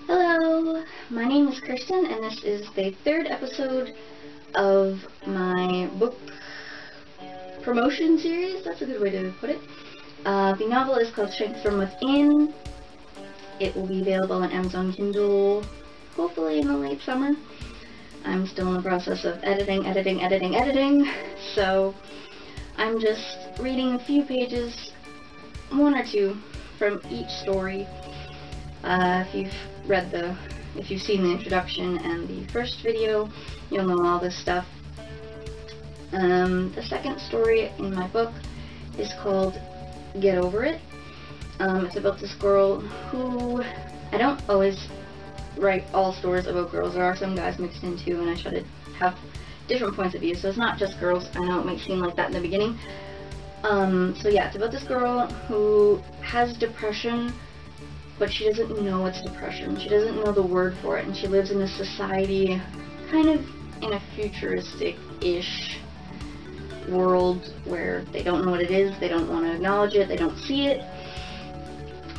Hello, my name is Kirsten, and this is the third episode of my book promotion series. That's a good way to put it. The novel is called Strength from Within. It will be available on Amazon Kindle, hopefully in the late summer. I'm still in the process of editing, so I'm just reading a few pages, one or two, from each story. If you've seen the introduction and the first video, you'll know all this stuff. The second story in my book is called Get Over It. It's about this girl who, I don't always write all stories about girls. There are some guys mixed in too, and I try to have different points of view, so it's not just girls. I know it might seem like that in the beginning. So yeah, it's about this girl who has depression, but she doesn't know it's depression. She doesn't know the word for it, and she lives in a society kind of in a futuristic-ish world where they don't know what it is, they don't want to acknowledge it, they don't see it,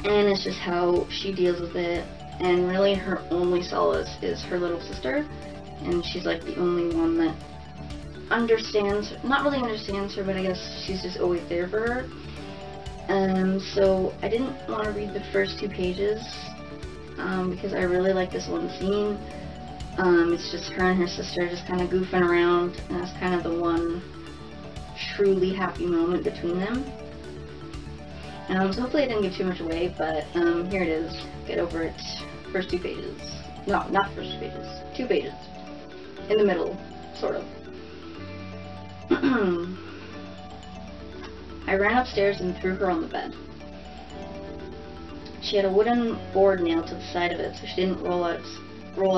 and it's just how she deals with it. And really her only solace is her little sister, and she's like the only one that understands, not really understands her, but I guess she's just always there for her. So I didn't want to read the first 2 pages because I really like this one scene. It's just her and her sister just kind of goofing around, and that's kind of the one truly happy moment between them. So hopefully I didn't give too much away, but here it is. Get Over It. First 2 pages. No, not first 2 pages. 2 pages. In the middle, sort of. I ran upstairs and threw her on the bed. She had a wooden board nailed to the side of it, so she didn't roll out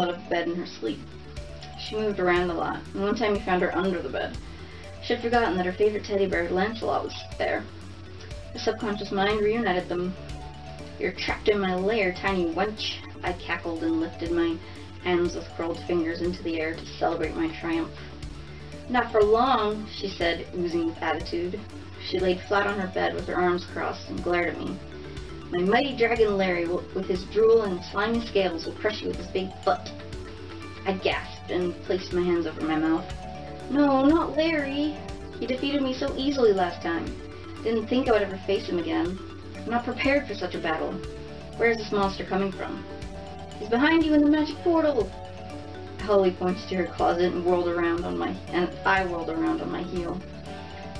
of bed in her sleep. She moved around a lot, and one time we found her under the bed. She had forgotten that her favorite teddy bear, Lancelot, was there. The subconscious mind reunited them. "You're trapped in my lair, tiny wench," I cackled and lifted my hands with curled fingers into the air to celebrate my triumph. "Not for long," she said, oozing with attitude. She laid flat on her bed with her arms crossed and glared at me. "My mighty dragon Larry, with his drool and slimy scales, will crush you with his big foot." I gasped and placed my hands over my mouth. "No, not Larry. He defeated me so easily last time. Didn't think I would ever face him again. I'm not prepared for such a battle. Where is this monster coming from?" "He's behind you in the magic portal." Holly pointed to her closet and I whirled around on my heel.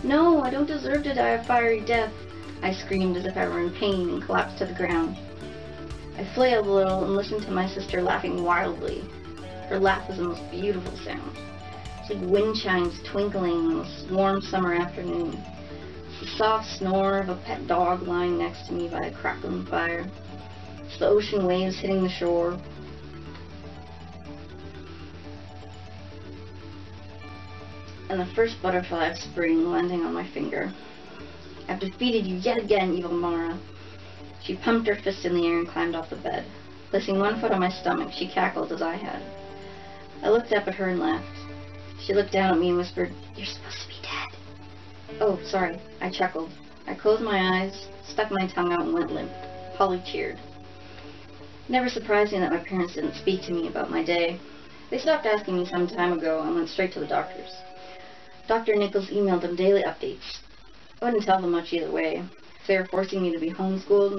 "No, I don't deserve to die a fiery death," I screamed as if I were in pain and collapsed to the ground. I flailed a little and listened to my sister laughing wildly. Her laugh was the most beautiful sound. It's like wind chimes twinkling on a warm summer afternoon. The soft snore of a pet dog lying next to me by a crackling fire. It's the ocean waves hitting the shore. And the first butterfly of spring landing on my finger. "I've defeated you yet again, evil Mara." She pumped her fist in the air and climbed off the bed. Placing one foot on my stomach, she cackled as I had. I looked up at her and laughed. She looked down at me and whispered, "You're supposed to be dead." "Oh, sorry," I chuckled. I closed my eyes, stuck my tongue out, and went limp. Holly cheered. Never surprising that my parents didn't speak to me about my day. They stopped asking me some time ago and went straight to the doctor's. Dr. Nichols emailed them daily updates. I wouldn't tell them much either way. If they were forcing me to be homeschooled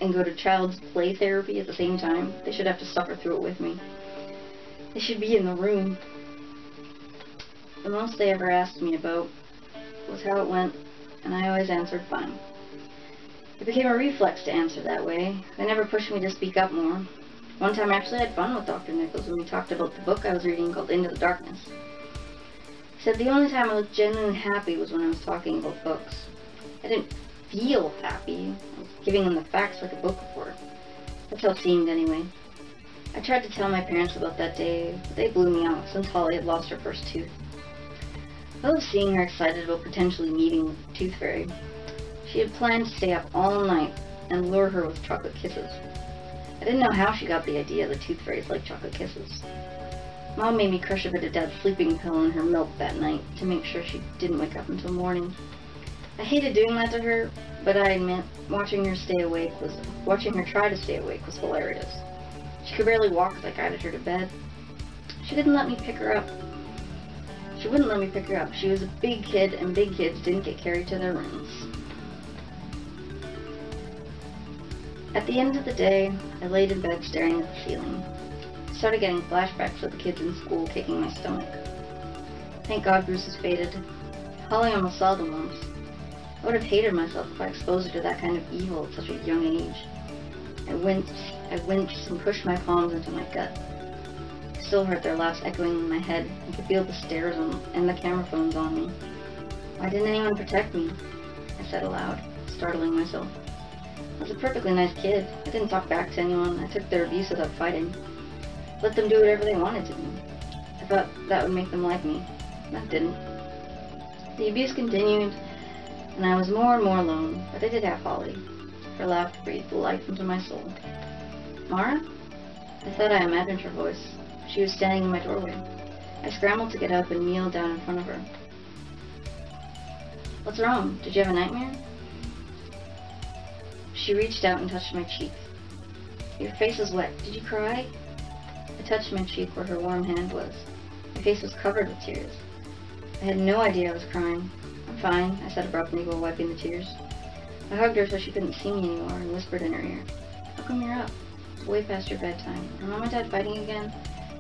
and go to child's play therapy at the same time, they should have to suffer through it with me. They should be in the room. The most they ever asked me about was how it went, and I always answered fine. It became a reflex to answer that way. They never pushed me to speak up more. One time I actually had fun with Dr. Nichols when we talked about the book I was reading called Into the Darkness. He said the only time I looked genuinely happy was when I was talking about books. I didn't feel happy. I was giving him the facts like a book report. That's how it seemed anyway. I tried to tell my parents about that day, but they blew me off since Holly had lost her first tooth. I was seeing her excited about potentially meeting with the Tooth Fairy. She had planned to stay up all night and lure her with chocolate kisses. I didn't know how she got the idea that Tooth Fairies like chocolate kisses. Mom made me crush a bit of Dad's sleeping pill in her milk that night to make sure she didn't wake up until morning. I hated doing that to her, but I admit watching her try to stay awake was hilarious. She could barely walk as I guided her to bed. She didn't let me pick her up. She wouldn't let me pick her up. She was a big kid, and big kids didn't get carried to their rooms. At the end of the day, I laid in bed staring at the ceiling. I started getting flashbacks of the kids in school kicking my stomach. Thank God Bruce has faded. Holly almost saw the lumps. I would have hated myself if I exposed her to that kind of evil at such a young age. I winced and pushed my palms into my gut. I still heard their laughs echoing in my head and could feel the stares and the camera phones on me. Why didn't anyone protect me? I said aloud, startling myself. I was a perfectly nice kid. I didn't talk back to anyone. I took their abuse without fighting. Let them do whatever they wanted to me. I thought that would make them like me. That didn't. The abuse continued, and I was more and more alone, but I did have Holly. Her laugh breathed life into my soul. Mara? I thought I imagined her voice. She was standing in my doorway. I scrambled to get up and kneel down in front of her. What's wrong? Did you have a nightmare? She reached out and touched my cheek. Your face is wet. Did you cry? I touched my cheek where her warm hand was. My face was covered with tears. I had no idea I was crying. I'm fine, I said abruptly while wiping the tears. I hugged her so she couldn't see me anymore and whispered in her ear. How come you're up? It's way past your bedtime. Are Mom and Dad fighting again?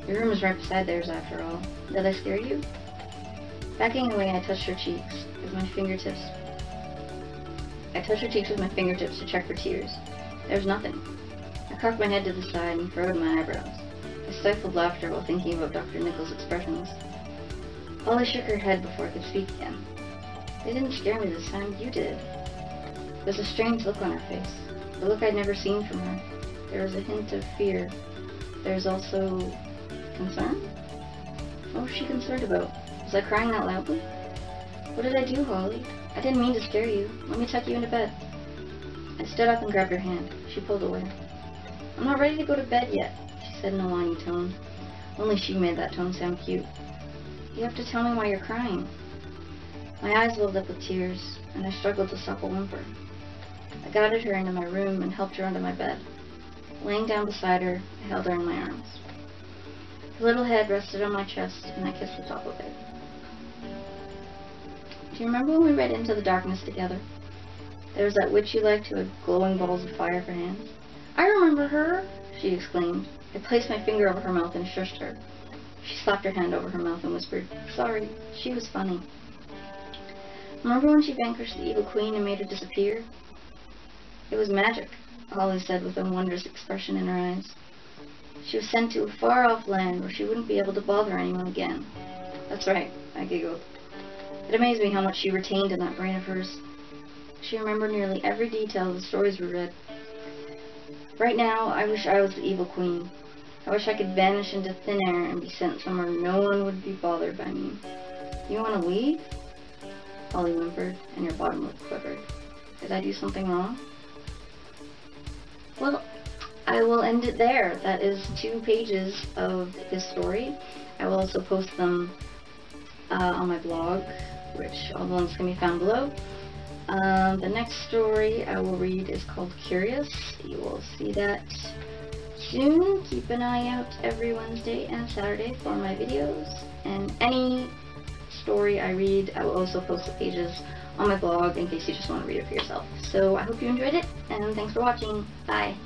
Your room is right beside theirs after all. Did I scare you? Backing away, I touched her cheeks with my fingertips. To check for tears. There was nothing. I cocked my head to the side and furrowed my eyebrows. I stifled laughter while thinking about Dr. Nichols' expressions. Holly shook her head before I could speak again. They didn't scare me this time, you did. There was a strange look on her face, the look I'd never seen from her. There was a hint of fear. There was also concern? What was she concerned about? Was I crying that loudly? What did I do, Holly? I didn't mean to scare you. Let me tuck you into bed. I stood up and grabbed her hand. She pulled away. I'm not ready to go to bed yet, she said in a whiny tone. Only she made that tone sound cute. You have to tell me why you're crying. My eyes welled up with tears, and I struggled to stop a whimper. I guided her into my room and helped her onto my bed. Laying down beside her, I held her in my arms. Her little head rested on my chest, and I kissed the top of it. Do you remember when we read Into the Darkness together? There was that witch you liked who had glowing balls of fire for hands. I remember her, she exclaimed. I placed my finger over her mouth and shushed her. She slapped her hand over her mouth and whispered, Sorry, she was funny. Remember when she vanquished the evil queen and made her disappear? It was magic, Holly said with a wondrous expression in her eyes. She was sent to a far-off land where she wouldn't be able to bother anyone again. That's right, I giggled. It amazed me how much she retained in that brain of hers. She remembered nearly every detail of the stories we read. Right now, I wish I was the evil queen. I wish I could vanish into thin air and be sent somewhere no one would be bothered by me. You want to leave? Holly whimpered, and her bottom lip quivered. Did I do something wrong? Well, I will end it there. That is 2 pages of this story. I will also post them on my blog, which all the links can be found below. The next story I will read is called Curious. You will see that soon. Keep an eye out every Wednesday and Saturday for my videos. And any story I read, I will also post the pages on my blog in case you just want to read it for yourself. So I hope you enjoyed it, and thanks for watching. Bye.